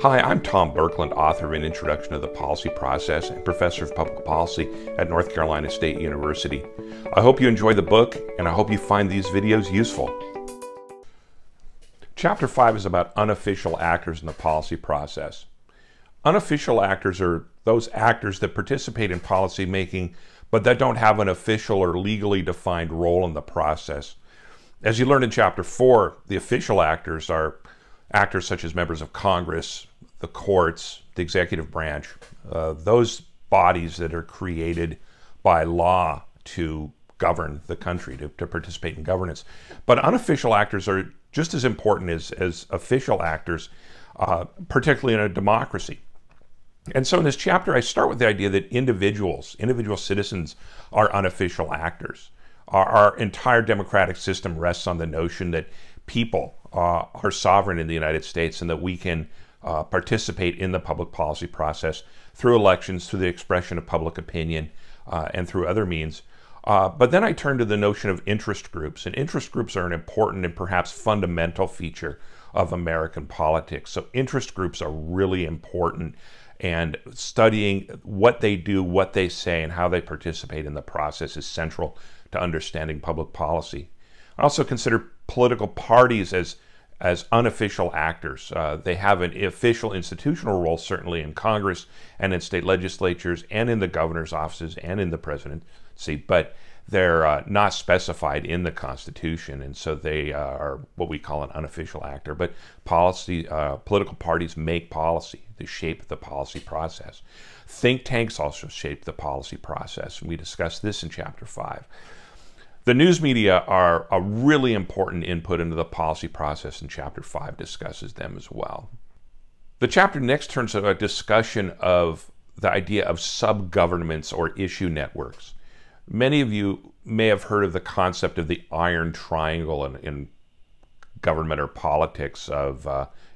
Hi, I'm Tom Birkeland, author of An Introduction to the Policy Process and professor of public policy at North Carolina State University. I hope you enjoy the book, and I hope you find these videos useful. Chapter 5 is about unofficial actors in the policy process. Unofficial actors are those actors that participate in policy making, but that don't have an official or legally defined role in the process. As you learned in Chapter 4, the official actors are actors such as members of Congress, the courts, the executive branch, those bodies that are created by law to govern the country, to participate in governance. But unofficial actors are just as important as official actors, particularly in a democracy. And so in this chapter, I start with the idea that individual citizens are unofficial actors. Our entire democratic system rests on the notion that people are sovereign in the United States and that we can participate in the public policy process through elections, through the expression of public opinion, and through other means. But then I turn to the notion of interest groups, and interest groups are an important and perhaps fundamental feature of American politics. So interest groups are really important, and studying what they do, what they say, and how they participate in the process is central to understanding public policy. I also consider political parties as unofficial actors. They have an official institutional role, certainly in Congress and in state legislatures and in the governor's offices and in the presidency, but they're not specified in the Constitution, and so they are what we call an unofficial actor. But political parties make policy. They shape the policy process. Think tanks also shape the policy process, and we discussed this in Chapter 5. The news media are a really important input into the policy process, and Chapter 5 discusses them as well. The chapter next turns to a discussion of the idea of sub-governments or issue networks. Many of you may have heard of the concept of the iron triangle in government or politics of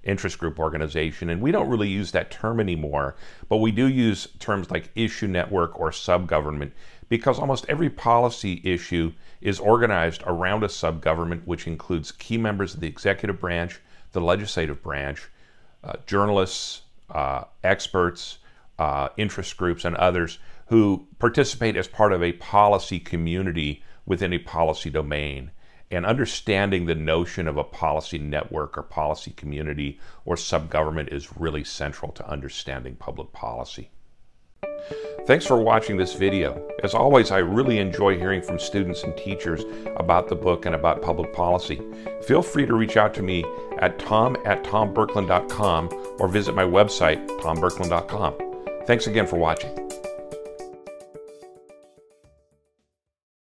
interest group organization, and we don't really use that term anymore, but we do use terms like issue network or sub-government because almost every policy issue is organized around a sub-government which includes key members of the executive branch, the legislative branch, journalists, experts, interest groups, and others who participate as part of a policy community within a policy domain. And understanding the notion of a policy network or policy community or sub-government is really central to understanding public policy. Thanks for watching this video. As always, I really enjoy hearing from students and teachers about the book and about public policy. Feel free to reach out to me at tom@tombirkeland.com or visit my website, tombirkeland.com. Thanks again for watching.